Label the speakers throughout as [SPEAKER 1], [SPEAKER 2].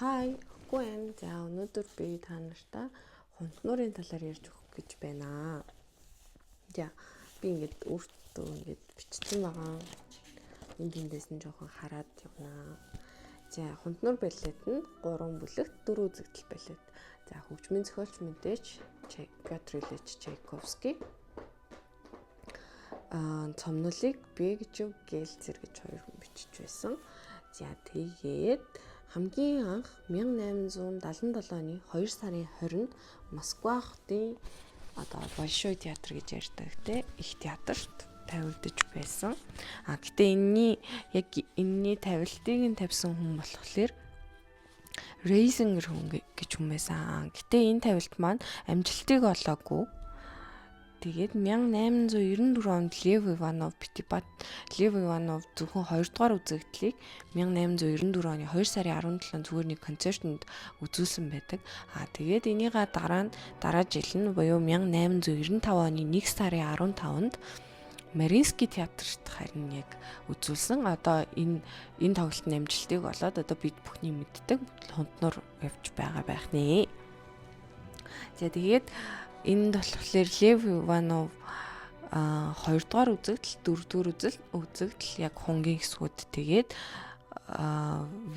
[SPEAKER 1] Хай, үгүй байна. За өнөөдөр би та нартай хунтнуурын талаар ярьж өгөх гэж байна. За би өөртөө бичсэн байгаа. Эндээс нь жоохон хараад явна. За хунтнуур балет нь 3 бүлэгт 4 үзэгдэл балет. За хөгжмийн зохиолч мэдээж Пётр Ильич Чайковский. Цомнолыг Бегжев Гельцер гэж хоёр хүн бичиж байсан. За тэгээд хамгийн анх 1877 оны 2 сарын 20-нд Москва хотын Большой театр гэж ярьдаг их театрт тавигдаж байсан. Гэтэ энэний тавилтыг нь тавьсан хүн болохоор Рейзингер хүн гэж хүн байсан. Гэтэ энэ тавилт маань амжилтыг олоогүй. Тэгээд 1894 онд Лев Иванов зөвхөн 2 дугаар үзэгдлийг 1894 оны 2 сарын 17-нд зүгээр нэг концертод үзүүлсэн байдаг. Тэгээд энийгээ дараа жил нь буюу 1895 оны 1 сарын 15-нд Мариинский театрт харин яг үзүүлсэн. Одоо энэ тоглолтын амжилтыг олоод одоо бид бүхний мэддэг хунтнуур явж байгаа байх нэ. За тэгээд энд болохоор Лев Иванов 2 дугаар үзэгдэл, 4 дугаар үзэгдэл яг хунгийн хэсгүүд тэгээд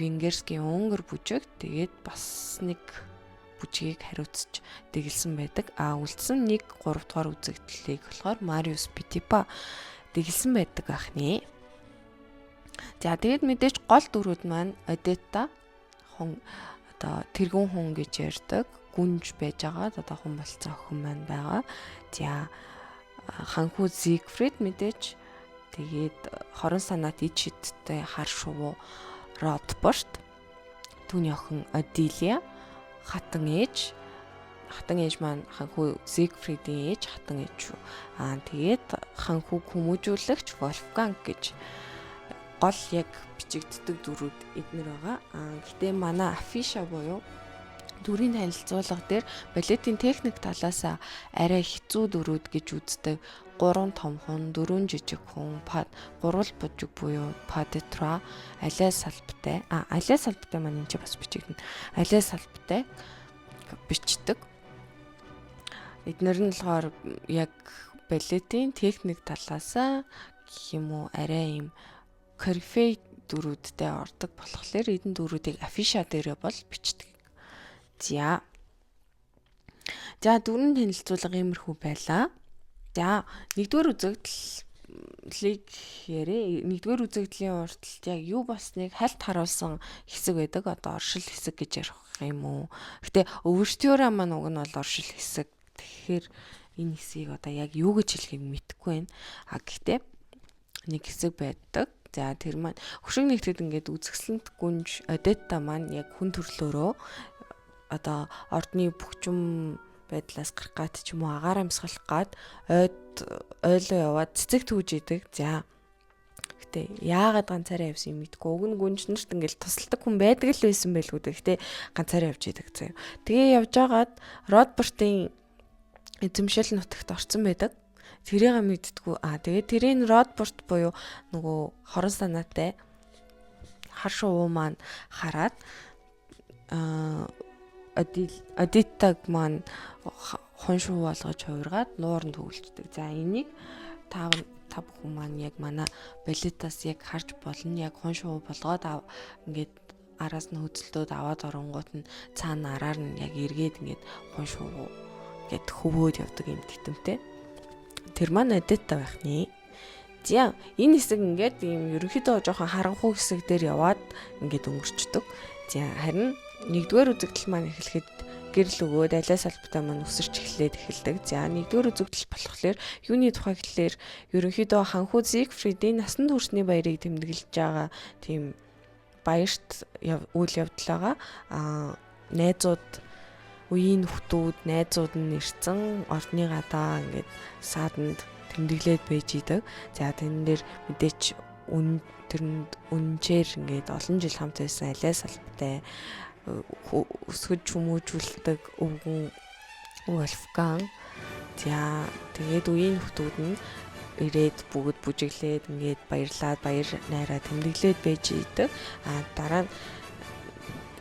[SPEAKER 1] Венгерский Унгар бүжиг тэгээд бас нэг бүжгийг хариуцж дэглэсэн байдаг. Үлдсэн нэг 3 дугаар үзэгдлийг болохоор Мариус Питипа дэглэсэн байдаг байх нэ. За тэгээд мэдээж гол дүрүүд маань Одетта тэргүүн хүн гэж ярьдаг гүнж байж байгаа. Одоо хүн болцсон охин маань байгаа. За ханхүү Зигфрид мэдээж тэгээд хорон санаат ид шидтэй хар шувуу Ротборт, түүний охин Одилия, хатан ээж маань ханхүү Зигфридийн ээж хатан ээж шүү. Тэгээд ханхүү хүмүүжүүлэгч Вольфганг гэж гол яг бичигддэг дүрүүд эднэр байгаа. Гэтэ манай афиша буюу дүрийн танилцуулга дээр балетын техник талаас арай хэцүү дүрүүд гэж үздэг 3 том хүн, 4 жижиг хүн, 3 бүжиг буюу pas de trois, алиа салбтай маань энэ ч бас бичигдэнэ. Алиа салбтай бичдэг. Эднэр нь болохоор яг балетын техник талаас гэх юм уу арай юм корифей дүрүүдтэй ордог болохоор эдэн дүрүүдийг афиша дээрээ бол бичдэг. За дөрвөн танилцуулга иймэрхүү байлаа. За нэгдүгээр үзэгдлийг ярээ. Нэгдүгээр үзэгдлийн урталт яг юу болсныг хальт харуулсан хэсэг байдаг. Одоо оршил хэсэг гэж ярих юм уу? Гэтэ өвөртөөрөө маань уг нь бол оршил хэсэг. Тэгэхээр энэ хэсгийг одоо яг юу гэж хэлхийг мэдэхгүй байна. Гэхдээ нэг хэсэг байдаг. За тэр маань хөшиг нэгтгэд үзэсгэлэнт гүнж Одетта маань яг хүн төрлөөрөө одоо ордны бөхчм байдлаас гарах гад ч юм уу агаараа амсгалах гад ойлоо яваад цэцэг түүж идэг. За гэтээ яагаад ганцаараа явсан юм мэдгүй. Уг нь гүнжнэрт тусалдаг хүн байдаг л байсан байлгүй дээ. Гэтээ ганцаараа явж идэг заяа. Тэгээ явж агаад Ротбортын эзэмшил нутагт орсон байдаг. Тэрийг мэддэггүй. Тэгээд тэрийн Ротборт буюу нөгөө хорон санаатай хар шувуу маань хараад Одиттаг маань хон шуу болгож хувиргаад нууранд төгөлждөг. За энийг та бүхэн маань яг манай балетаас яг харж болно. Яг хон шуу болгоод араас нь хөдөлтөөд аваад оронгууд нь цаана араар нь яг эргээд хон шуу гэд хөвөөд явдаг юм тэтэмтэй. Тэр маань Одетта байх нэ. За энэ хэсэг ийм ерөнхийдөө жоохон харанхуй хэсэг дээр яваад өнгөрчдөг. За харин нэгдүгээр үзэгдэл маань эхлэхэд гэрэл өгөөд алиа салбартай маань өсөрч эхэлдэг. За нэгдүгээр үзэгдэл болохоор юуны тухай гэхэлэр ерөнхийдөө ханхүү Зигфридийн насан туршны баярыг тэмдэглэж байгаа тийм баярт үйл явдал байгаа. Үеийн нөхдүүд, найзууд нь ирсэн ордны гадаа сааданд тэмдэглээд байж идэг. За тэн дээр мэдээч тэрэнд үнчээр олон жил хамт байсан алиа салбартай өсгөж хүмүүжүүлдэг өвгөн Вольфганг. За тэгээд үеийн нөхдүүд нь ирээд бүгд бүжиглээд баярлаад баяр найраа тэмдэглээд байж идэг. Дараа нь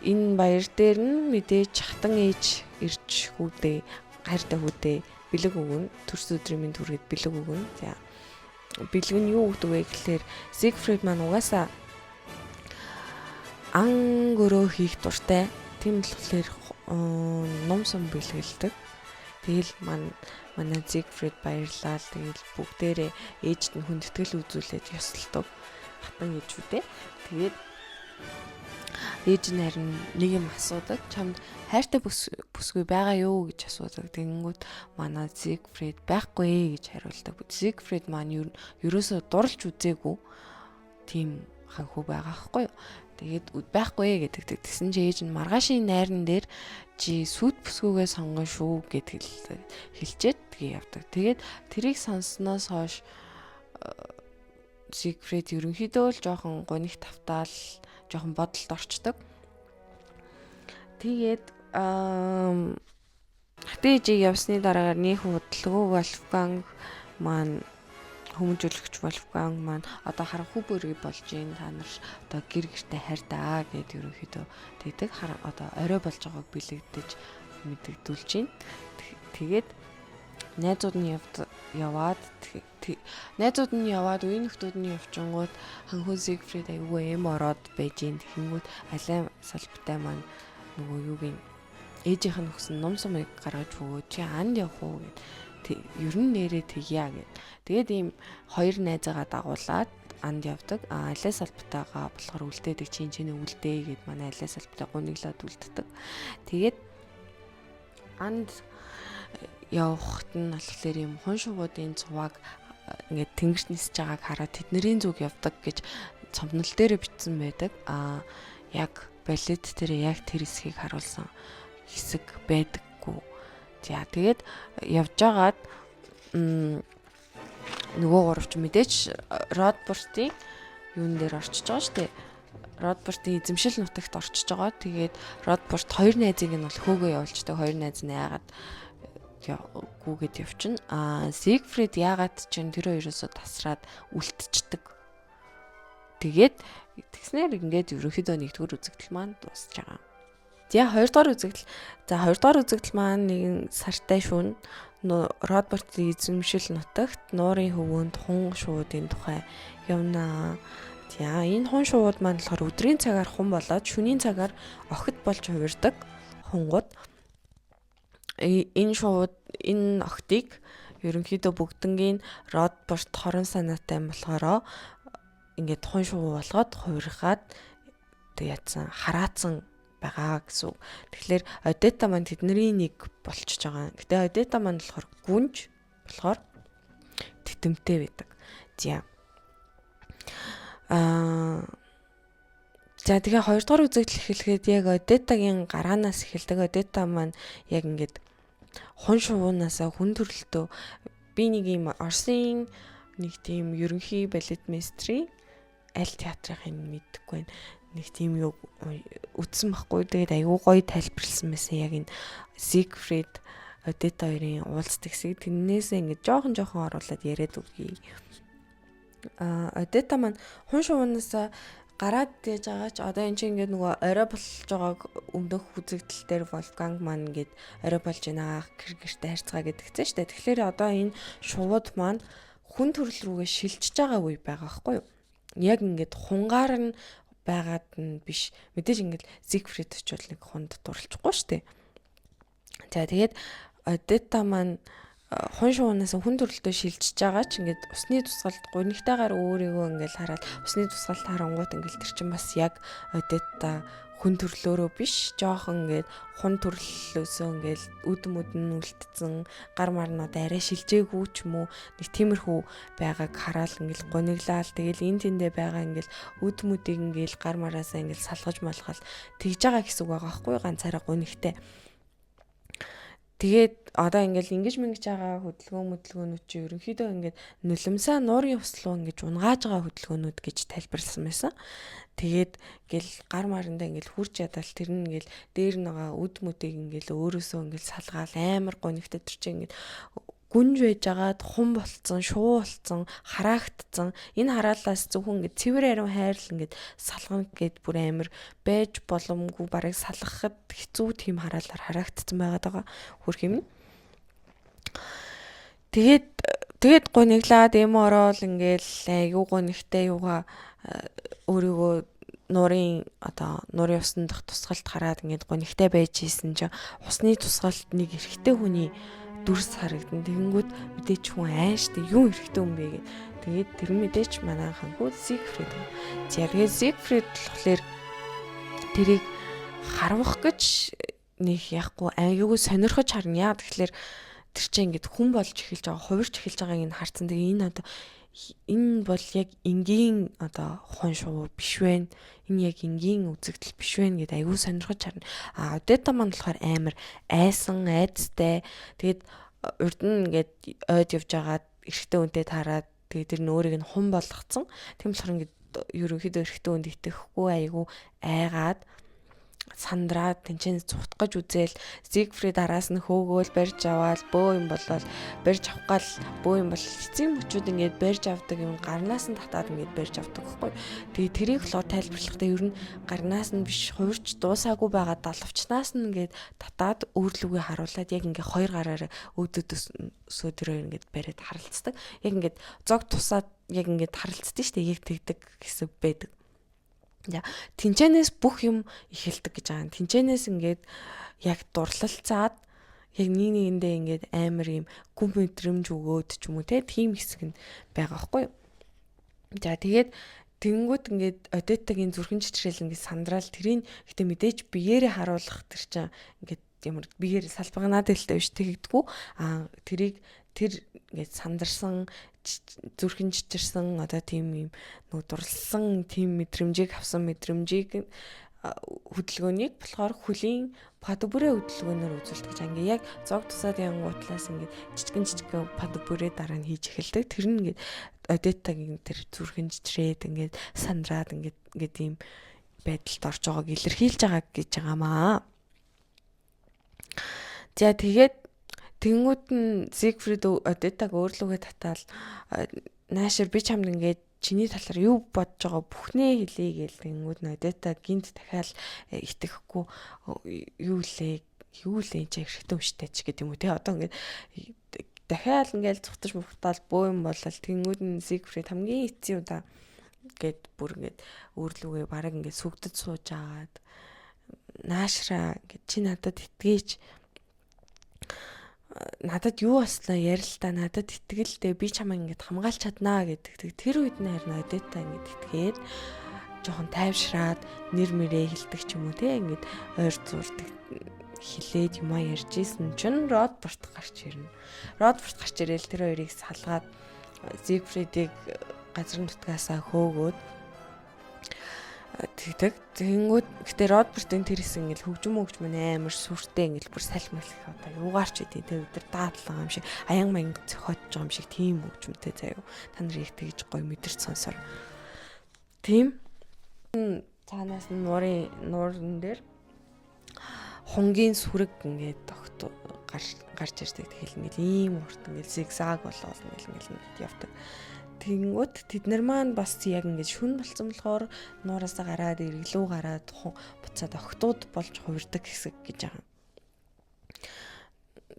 [SPEAKER 1] энэ баяр дээр нь мэдээж хатан ээж ирж хүүдээ хайртай хүүдээ бэлэг өгнө. Төрс өдрийн минь түргээд бэлэг өгнө. За бэлэг нь юу өгдөг вэ гэхээр Зигфрид маань угаасаа ан гөрөө хийх дуртай. Тийм болохоор ном сум бэлгэлдэг. Тэгэл манай Зигфрид баярлал. Тэгэл бүгдээрээ ээжд нь хүндэтгэл үзүүлээд ёсолдог. Хатан ээжүүдээ. Тэгээд ээж нь харин нэг юм асуудаг. Чамд хайртай бүсгүй байгаа юу гэж асуудаг. Тэгэнгүүт манай Зигфрид байхгүй гэж хариулдаг. Зигфрид маань ерөөсөө дурлж үзээгүй тийм ханхүү байгаа байхгүй юу. Тэгээд байхгүй гэдэг. Тэгсэн чи ээж нь маргаашийн найран дээр чи сүт бүсгүйгээ сонгоно шүү гэд хэлчихэд тэгээ явдаг. Тэгээд тэрийг сонссноос хойш Зигфрид ерөнхийдөө л жоохон гоних тавтаал жоохон бодолд орчдөг. Тэгээд хатээжийг явсны дараагаар нөх удалгүй Вольфганг маань хүмүүжүүлэгч Вольфганг маань одоо харанхуй бүрий болж гин та нар одоо гэр гэртээ хайртаа гэд ерөнхийдөө тэгдэг. Одоо орой болж байгааг бэлэгдэж мэдэгдүүлж гин. Тэгээд найзууд нь яваад үе нөхдүүд нь явчингууд ханхүү Зигфрид айгүй эм ороод байж гин. Тэгэнгүүт алай салбитай маань нөгөө юугийн ээжийнх нь өгсөн ном сумыг гаргаж өгөө чи анд явах уу гэд ер нь нэрээ тэгья гэд. Тэгээд ийм хоёр найзаагаа дагуулад анд явдаг. Алай салбитайгаа болохоор үлдээдэг чиний үлдээ гэд манай алай салбитай гуниглаад үлддэг. Тэгээд анд явахт нь болохоор юм хон шувуудын цуваг ингээд тэнгэрт нисэж байгааг хараад тэдний зүг явдаг гэж цомнол дээр бичсэн байдаг. Яг балет дээр яг тэр хэсгийг харуулсан хэсэг байдаггүй. За тэгээд явж байгаад нөгөө гуравч мэдээч Родбуртын юун дээр орчиж байгаа шүү дээ. Родбуртын эзэмшил нутагт орчиж байгаа. Тэгээд Родбурт хоёр найзыг нь бол хөөгөө явуулчихдаг. Хоёр найз нь яагаад гүгээд явчихна. Зигфрид яагаад ч тэр хоёроосоо тасраад үлдчихдэг. Тэгээд тэгснээр ингээд ерөнхийдөө нэгдүгээр үзэгдэл маань дуусж байгаа. За хоёрдугаар үзэгдэл маань нэгэн сартай шөнө Родбуртын эзэмшил нутагт нуурын хөвөөнд хун шуудын тухай явнаа. За энэ хун шууд маань болохоор өдрийн цагаар хун болоод шөнийн цагаар охид болж хувирдаг хунгууд. Энэ охидыг ерөнхийдөө бүгднгийн Родбурт хорон санаатай болохоор ингээд хун шувуу болгоод хувиргаад яатсан хараацсан байгаа гэсэн. Тэгэхээр Одета маань тэдний нэг болчихж байгаа. Гэтэ Одета маань болохоор гүнж болохоор титэмтэй байдаг. За тэгээ хоёрдугаар үзэгдэл эхлэхэд яг Одетагийн гараанаас эхэлдэг. Одета маань яг ингээд хун шувуунаасаа хүн төрөлтөө би нэг юм Оросын нэг тийм ерөнхий балет мастрийн аль театрын мэдхгүй байна. Нэг тийм юу үтсэн байхгүй. Тэгээд аюу гоё тайлбарлсан байсан яг энэ Зигфрид Одета хоёрын уулзт хэсэг. Тэрнээсээ ингээд жоохон оруулаад яриад өгье. Одета маань хун шувуунаасаа гараад дэж байгаа ч одоо энэ чинь ингээд нөгөө орой болж байгааг өмнөх үзэгдэл дээр Вольфганг маань ингээд орой болж байна гэр гэртээ харьцгаа гэдэгцэн шүү дээ. Тэгэхээр одоо энэ шувууд маань хүн төрөл рүүгээ шилжиж байгаа үе байгаа байхгүй юу? Яг ингээд хунгаар нь байгаад нь биш. Мэдээж ингээд Зигфрид ч бол нэг хунд дурлахгүй шүү дээ. За тэгээд Одета маань хун шуунаас хүн төрөлтөө шилжиж байгаа ч ингээд усны тусгалд гунигтайгаар өөрийгөө ингээд хараад усны тусгалд харангуут ингээд тэр чинь бас яг Одета хүн төрлөөрөө биш жоохон ингээд хун төрлөөсөө ингээд үдэн үлдсэн гар марнууд арай шилжээгүй ч юм уу нэг тиймэрхүү байгааг хараад ингээд гуниглаал тэгэл эн тэндээ байгаа ингээд үдмүүдийг ингээд гар мараасаа ингээд салгаж малгал тэгж байгаа гэсэн үг байгаа байхгүй ганцаараа гунигтай. Тэгээд одоо ингэж мэнгэж байгаа хөдөлгөөнүүд чи ерөнхийдөө ингээд нулимсаа нуурын услуу ингэж унгааж байгаа хөдөлгөөнүүд гэж тайлбарласан байсан. Тэгээд ингээл гар марандаа ингээл хурж ядал тэр нь ингээл дээр нэгаа үд мүдийг ингээл өөрөөсөө ингээл салгаал амар гонигтай тэр чинь ингээд гүнж байжгаад хум болцсон, шуу болцсон, хараагдсан. Энэ хараалаас зөвхөн ингээд цэвэр ариун хайрл ингээд салгана гэд бүр амар байж боломгүй барыг салгахад хэцүү тийм хараалаар хараагдсан байгаад байгаа. Хөрх юм. Тэгээд гониглаад эм ороод ингээл юу гонигтэй юугаа өөрийгөө нуурын усны дах тусгалт хараад ингээд гонигтай байж ийсэн чинь усны тусгалт нэг эрэгтэй хүний дүрс харагдан. Тэгэнгүүт мэдээч хүн ааштай юу эрэгтэй хүн бэ гэд. Тэгээд тэр мэдээч манай ханхүү Зигфрид. Тэгээд Зигфрид болохоор тэрийг харуулах гэж нэг яахгүй аюугүй сонирхож харна. Яа тэгэхээр тэр чинь ингээд хүн болж эхэлж байгаа, хувирч эхэлж байгааг нь харсан. Тэгээ энэ бол яг энгийн хон шуу биш вэ? Энэ яг энгийн үзэгдэл биш вэ гэдээ аюу сонирхож харна. Одета маань болохоор амар айсан, айдастай. Тэгээд урд нь ингээд ойд явж байгаад эрэгтэй хүнтэй таарад тэгээд тэр нөөрийг нь хум болгоцсон. Тийм болохоор ингээд ерөнхийдөө эрэгтэй хүнд итгэхгүй аюу айгаад сандраад тэнцэн цутгаж үзээл Зигфрид араас нь хөөгөөл барьж аваад бөө юм болол барьж авах гал бөө юм бол эцсийн мөчүүд ингээд барьж авдаг юм гарнаас нь татаад ингээд барьж авдаг байхгүй. Тэгээ тэрийг болохоор тайлбарлахдаа ер нь гарнаас нь биш хувирч дуусаагүй байгаа далавчнаас нь ингээд татаад өөрлөгөө харуулад яг ингээд хоёр гараараа өөдөөс сөөдрөө ингээд бариад харалцдаг. Яг ингээд зог тусаад яг ингээд харалцдаг шүү дээ. Яг тэгдэг хэсэг байдаг. Тэнчэнээс бүх юм эхэлдэг гэж байгаа. Тэнчэнээс ингээд яг дурлалцаад яг нэгэндээ ингээд амар юм гүн мэдрэмж өгөөд ч юм уу тийм хэсэг нь байгаа байхгүй юу. Тэгээд тэнгүүд ингээд Одеттагийн зүрхэн чичрэл ингээд сандраал тэрийг гэтээ мэдээж биеэрээ харуулах тэр чинь ингээд ямар биеэр салбагнаад хэлтэй биш тэгдэггүй. Тэрийг тэр ингээд сандарсан зүрхэн чичирсэн тийм юм нэг дурлсан тийм мэдрэмжийг авсан мэдрэмжийг хөдөлгөөнийг болохоор хөлийн падбүрэ хөдөлгөөнөөр үзүүлдэг гэж ингээ яг зог тусаад янгуутлаас ингээ жижигэн падбүрэ дараа нь хийж эхэлдэг. Тэр нь ингээ Одеттагийн тэр зүрхэн чичрээд ингээ сандраад ингээ тийм байдалд орж байгааг илэрхийлж байгаа гэж байгаамаа. За тэгээд тэнгууд нь Зигфрид Одеттаг өөрлөгөө татаал наашир би чамд ингээд чиний талаар юу бодож байгаа бүхнээ хэлье гээл тэнгууд нь Одеттаг гинт дахиад итгэхгүй юу лээ чи эрэгтэй хүчтэй ч гэдэг юм уу те одоо ингээд дахиад ингээд цутаж мухтаал бөө юм болол тэнгууд нь Зигфрид хамгийн эцсийн удаа гээд бүр ингээд өөрлөгөө бараг ингээд сүгдэд сууж агаад наашраа ингээд чи надад итгэж надад юу баслаа ярилтаа надад итгэлдээ би чамаа ингэж хамгаалж чаднаа гэдэг. Тэр үед нь харин Одетта ингэж итгээд жоохон тайвшраад нэр мэрээ хэлдэг ч юм уу те ингэж ойр зурдаг хилээд юмаа ярьж исэн чинь Родберт гарч ирнэ. Родберт гарч ирээл тэр хоёрыг салгаад Зигфридийг газар нутгаасаа хөөгөөд тэгдэг. Тэнгүүд гэтээ Родбертын тэр хэсэг ингээл хөгжим амар сүртэй ингээл бүр салхимал юугаар ч үгүй тэ өдөр даадлага юм шиг аян маяг зөхиож байгаа юм шиг тийм хөгжимтэй заяа. Та нарыг тэгж гоё мэдэрч сонсоор. Тийм цаанаас нь нуурын дээр хонгийн сүрэг ингээд гарч ирдэг. Тэгэл ингээл ийм урт ингээл зигзаг болоод ингээл явдаг. Тэнгүүд тэд нар маань бас яг ингэж шүн болцсон болохоор нуураасаа гараад эргэлүү гараад буцаад охтууд болж хувирдаг хэсэг гэж байгаа.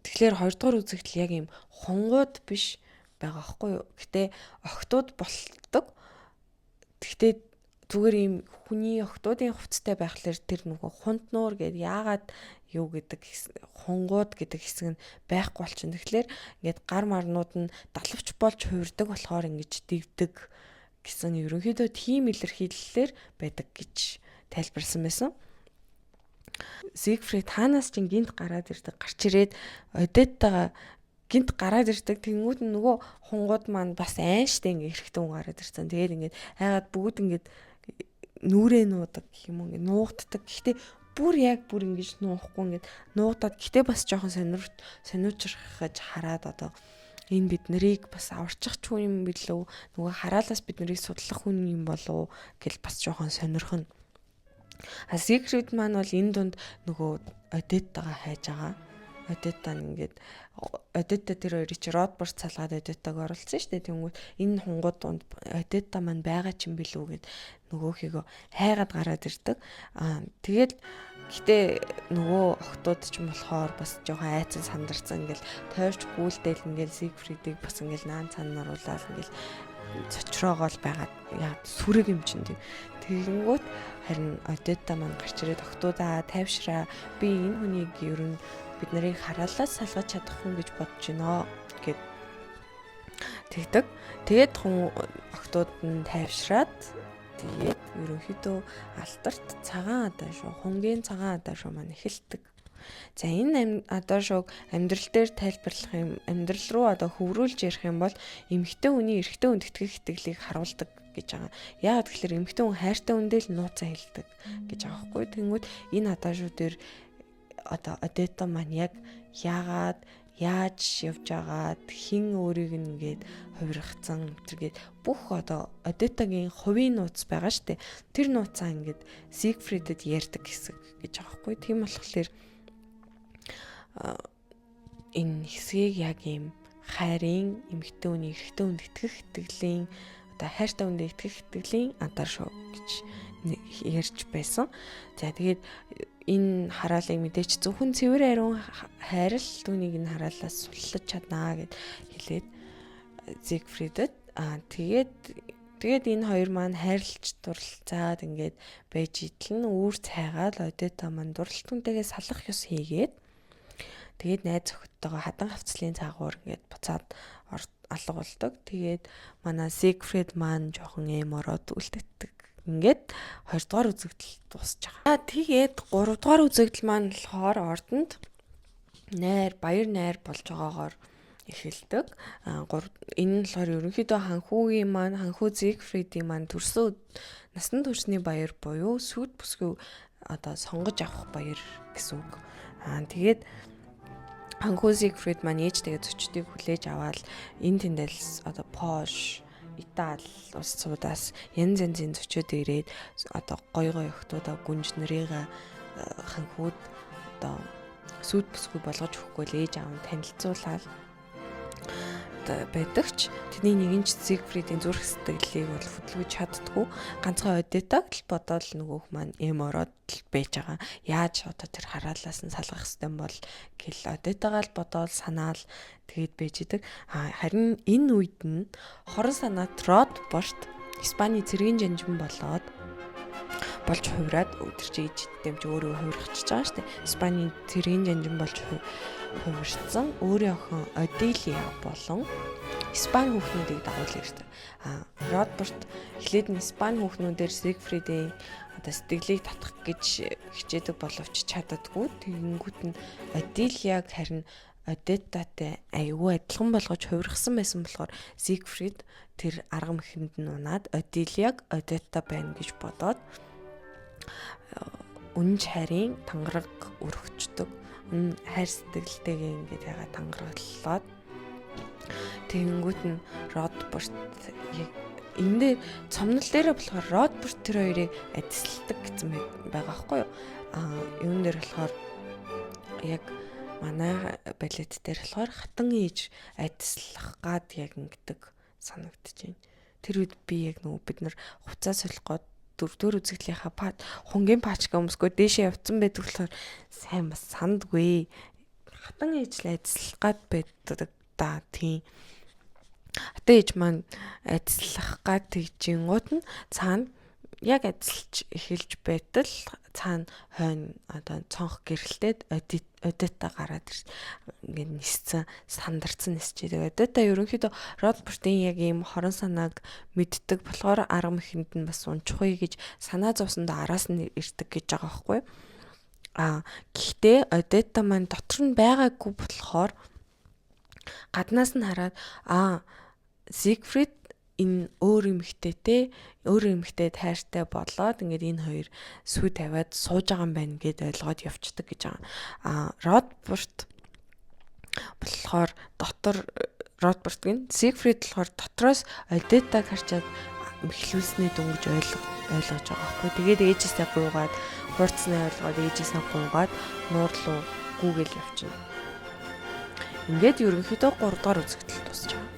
[SPEAKER 1] Тэгэхээр хоёрдугаар үзэгдэл яг юм хонгууд биш байгаа байхгүй юу. Гэтэ охтууд болдог. Гэхдээ зүгээр юм хүний охтуудын хувцастай байхлаар тэр нөгөө хунт нуур гэдэг яагаад юу гэдэг хонгууд гэдэг хэсэг нь байхгүй болчихно. Тэгэхээр ингээд гар марнууд нь далавч болж хувирдаг болохоор ингэж дэгдэг гэсэн ерөнхийдөө тийм илэрхийлэлээр байдаг гэж тайлбарсан байсан. Зигфрид хаанаас ч гинт гараад ирдэг, гарч ирээд Одеттагаа гинт гараад ирдэг. Тэнгүүд нь нөгөө хунгууд маань бас айнштай ингээ хэрэгтэй хүн гараад ирсэн. Тэгээд ингээд хайгаад бүгд ингээд нүрээ нуудаг гэх юм уу ингээд нуугддаг. Гэхдээ бүр ингэж нуухгүй ингээд нуугдаад гэтээ бас жоохон сониучрахаж хараад одоо энэ бид нарыг бас аварчих ч хүн юм билүү нөгөө хараалаас бид нарыг судлах хүн юм болов гэл бас жоохон сонирхон. Зигфрид маань бол энэ дунд нөгөө Одеттагаа хайж байгаа. Одетта ингээд Одетта тэр хоёрыг чи Родборт салгаад Одеттаг оруулсан шүү дээ. Тэнгүүт энэ хунгууд донд Одетта маань байгаа ч юм билүү гэд нөгөөхийгөө хайгаад гараад ирдэг. Тэгээд гэтээ нөгөө охтууд ч юм болохоор бас жоохон айцсан сандарсан ингээл тойрч гүйлдээл ингээл Зигфридийг бас ингээл наан цаан наруулаад ингээл цочроогоол байгаад яа сүрэг юм чинь тийм. Тэгэнгүүт харин Одетта маань гарч ирээд охтуудаа тайвшраа би энэ хүнийг ер нь бид нарыг хараалаа салгаж чадах хүн гэж бодож байна гэд тэгдэг. Тэгээд хүн охтууд нь тайвшраад тэгээд ерөнхийдөө алдарт цагаан адаа шүү, хунгийн цагаан адаа шүү маань эхэлдэг. За энэ адаа шууг амьдрал дээр тайлбарлах юм, амьдрал руу одоо хөврүүлж ярих юм бол эмэгтэй хүний эрэгтэй хүнд итгэх итгэлийг харуулдаг гэж байгаа. Яагаад гэвэл эмэгтэй хүн хайртай хүндээ л нууцаа хэлдэг гэж байгаа байхгүй. Тэнгүүд энэ адаа шуу дээр одоо Одетта маань яг яагаад яаж явж агаад хин өөрийг нэгээд хувиргацсан тэргээд бүх одоо Одеттагийн хувийн нууц байгаа штэ. Тэр нууцаа ингээд Зигфридэд ярьдаг хэсэг гэж байгаа байхгүй. Тийм болохоор энэ хэсгийг яг ийм хайрын эмэгтэй хүний эрэгтэй хүнд итгэх итгэлийн одоо хайртай хүнд итгэх итгэлийн адаа шуу гэж ярьж байсан. За тэгээд энэ хараалыг мэдээч зөвхөн цэвэр ариун хайрал түүнийг энэ хараалаас суллаж чаднаа гэд хэлээд Зигфридэд тэгээд энэ хоёр маань хайрлаж дурлцаад ингээд байж идэл нь үүр цайгаад Одетта маань дурлалтунтэйгээ салах ёс хийгээд тэгээд найз охидтойгоо хадан хавцлын цаагуур ингээд буцаад алга болдог. Тэгээд манай Зигфрид маань жоохон эмороод үлддэг. Ингээд 2 дугаар үзэгдэл дуусж байгаа. Тэгээд 3 дугаар үзэгдэл маань болохоор ордонд баяр найр болж байгаагаар эхэлдэг. Энэ нь болохоор ерөнхийдөө ханхүү Зигфридийн маань төрсөн насан туршны баяр буюу сүд бүсгүй одоо сонгож авах баяр гэсэн үг. Тэгээд ханхүү Зигфрид маань ээжтэйгээ зочдыг хүлээж аваад энэ тэндэл одоо Пош Итали улс цуудаас янз янзын зочид ирээд одоо гой охтуудаа гүнж нарыгаа ханхүүд одоо сүд бүсгүй болгож өгөхгүй л ээж аав нь танилцуулаад байдагч тэдний нэгэн ч Зигфридийн зүрх сэтгэлийг бол хөдөлгөж чаддгүй. Ганцхан Одеттаг л бодоод нөгөөх маань ороод л байж байгаа. Яаж одоо тэр хараалаас нь салгах хэвтэн бол гэл Одеттагаа л бодоод санаал тэгээд байж идэг. Харин энэ үед нь хорон санаат Родборт Испани цэргийн жанжин болж хувираад өдөрч ээжтэй ч өөрөө хувирчихж байгаа шүү дээ. Испани цэргийн жанжин болж хувирсан өөрийн охин Оделия болон Испани хүүхнүүдийг дагуул ирдэг. Родборт эхлээд нь Испани хүүхнүүдээр Зигфридийн одоо сэтгэлийг татах гэж хичээдэг боловч чаддаггүй. Тэгэнгүүт нь Оделияг харин Одеттатай аюул адилхан болгож хувирсан байсан болохоор Зигфрид тэр арга мэхэнд нь унаад Оделияг Одетта байна гэж бодоод үнж хайрын тангараг өргөчдөг. Хайр сэтгэлтэйгээ ингээд яга тангараглаад тэгэнгүүт нь Родборт яг эндээ цомнол дээр болохоор Родборт тэр хоёрыг адисладаг гэсэн байгаа байхгүй юу? Юун дээр болохоор яг манай балет дээр болохоор хатан ээж адислах гад яг ингэдэг санагдаж байна. Тэр үед би яг нөгөө бид нар хуцаа солих гоод дөрөвдүгээр үзэгдлийнхаа хунгийн пачка өмсгөө дээшээ явцсан байдаг болохоор сайн бас сандгүй. Хатан ээж л адислах гад байдаг да тийм. Хатан ээж маань адислах гад тэгжингууд нь цаана яг адилж эхэлж байтал цаана хойно одоо цонх гэрэлтээд Одетта гараад ингээд ниссэн сандарсан нисчээ. Одетта ерөнхийдөө Родбортын яг ийм хорон санааг мэддэг болохоор арга мэхэнд нь бас унчихгүй гэж санаа зовсондоо араас нь ирдэг гэж байгаа байхгүй. Гэхдээ Одетта маань дотор нь байгаагүй болохоор гаднаас нь хараад Зигфрид энэ өөр эмэгтэй тайртай болоод ингээд энэ хоёр сүү тавиад сууж байгаа юм байна гэд ойлгоод явцдаг гэж байгаа. Родборт болохоор Родборт гин Зигфрид болохоор дотроос Одеттаг харчаад эхлүүлсний дөнгөж ойлгож байгаа байхгүй. Тэгээд ээжээсээ гуугаад хурцнаа ойлгоод ээжээсээ гуугаад нуур руу гүүгээл явчихна. Ингээд ерөнхийдөө 3 дугаар үзэгдэл дуусч байгаа.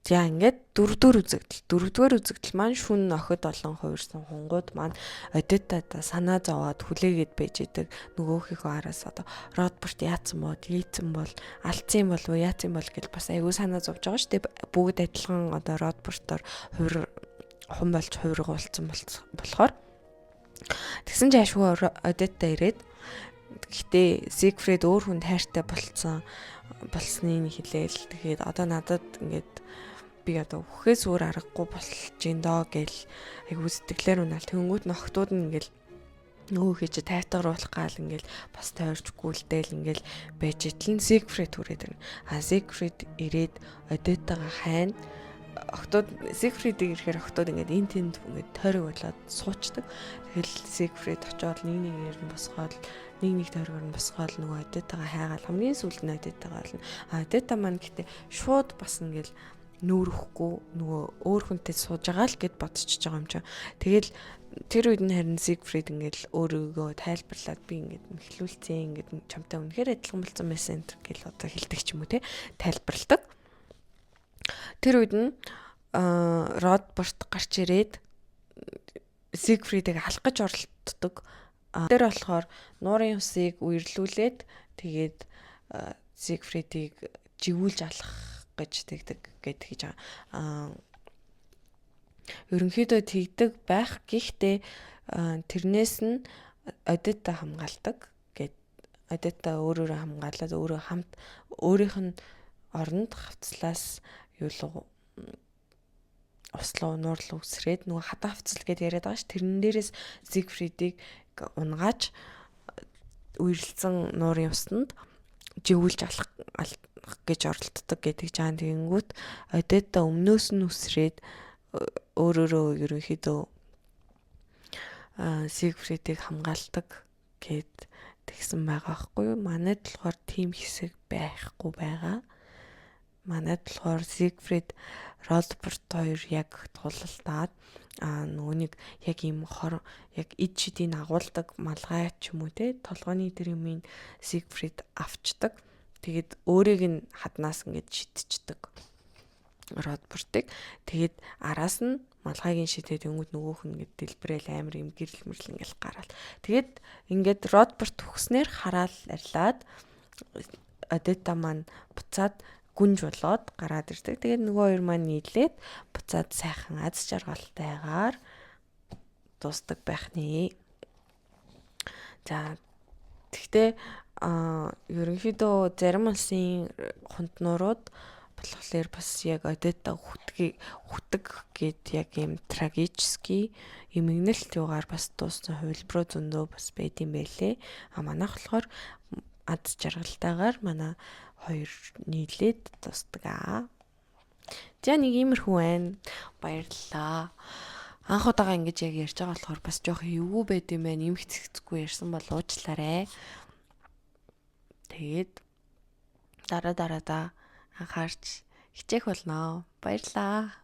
[SPEAKER 1] За ингээд 4 дугаар үзэгдэл. 4 дугаар үзэгдэл маань шүн охид олон хувирсан хунгууд маань одитада санаа зовоод хүлээгээд байж идэг нөгөөхийнхөө араас одоо Ротберт яатсан бол алдсан бол яатсан бол гэж бас айгүй санаа зовж байгаа шүү дээ. Бүгд адилхан одоо Ротбертоор хун болж хувиргуулсан болохоор тэгсэн чинь ашгүй одитта ирээд гэхдээ Зигфрид өөр хүнд хайртай болсныг хэлээл. Тэгээд одоо надад ингээд би одоо үхээс өөр аргагүй болж ин доо гэл айгу сэтгэлээр унаал тэнгүүд нөхдүүд нь ингээл нөгөө хийж тайтгаруулах гал ингээл бас тойрчгүй л дээл ингээл байж итлэн Зигфрид түрээд ирнэ. Зигфрид ирээд одитагаа хайна. Охтууд Зигфридийг ирэхээр охтууд ингээд эн тэнд ингээд тойрог болоод суучдаг. Тэгэл Зигфрид очоод нэг нь босгоод нэг тойрогоор нь босгоод нөгөө одитагаа хайгаал хамгийн сүүлд нь одитагаа олно. Одита маань гэтээ шууд бас ингээл нүүрэхгүй нөгөө өөр хүнтэй сууж байгаа л гэд бодчихж байгаа юм чи. Тэгэл тэр үед нь харин Зигфрид ингээл өөрийгөө тайлбарлаад би ингээд мэхлүүлцэн ингээд чамтай үнэхээр адилхан болсон байсан гэл одоо хэлдэг ч юм уу те тайлбарладаг. Тэр үед нь Ротберт гарч ирээд Зигфридийг алхаж оролддог. Тэр болохоор нуурын усыг үерлүүлээд тэгээд Зигфридийг живүүлж алах гэж тэгдэг гэд хийж байгаа. Ерөнхийдөө тэгдэг байх. Гэхдээ тэрнээс нь одитта хамгаалдаг гэд одитта өөрөөрөө хамгаалаад өөрийнх нь оронд хавцлаас юулуу услуу нуурлуу үсрээд нөгөө хадаа хавцал гэдээ яриад байгаа ш. Тэрэн дээрээс Зигфридийг унгааж үерлсэн нуурын усанд живүүлж алах гэж оролддог гэдэг жаан тэгэнгүүт одитта өмнөөс нь үсрээд өөрөөрөө ерөнхийдөө Зигфридийг хамгаалдаг гэд тэгсэн байгаа байхгүй юу. Манайд болохоор тийм хэсэг байхгүй байгаа. Манайд болохоор Зигфрид Ротберт хоёр яг тулалдаад нөгөөнийг яг ийм яг ид шидийг агуулдаг малгай ч юм уу те толгойн тэр юмыг Зигфрид авчдаг. Тэгээд өөрийг нь хаднаас ингэж шидчихдэг Ротбертыг. Тэгээд араас нь малгайгийн шидэд өнгөд нөгөөх нь ингэж дэлбэрэл амар юм гэрэл мөрлөн ингээл гараал. Тэгээд ингээд Ротберт төгснээр хараал арилаад одитта маань буцаад гүнж болоод гараад ирдэг. Тэгээд нөгөө хоёр маань нийлээд буцаад сайхан аз жаргалтайгаар дуустдаг байх нэ. За тэгтээ ерөнхийдөө зарим улсын хунтнуурууд болохоор бас яг одитта хүтэг гэд яг юм трагический эмгэнэлт юугаар бас дууссан хувилбаруу зөндөө бас байд юм байлээ. Манайх болохоор аз жаргалтайгаар манай хоёр нийлээд дуустдаг. За нэг иймэрхүү байна. Баярлалаа. Анх удаага ингэж яг ярьж байгаа болохоор бас жоох эвгүй байд юм байна. Эмх цэгцгүй ярьсан бол уучлаарай. Тэгээд дараа анхаарч хичээх болно. Баярлалаа.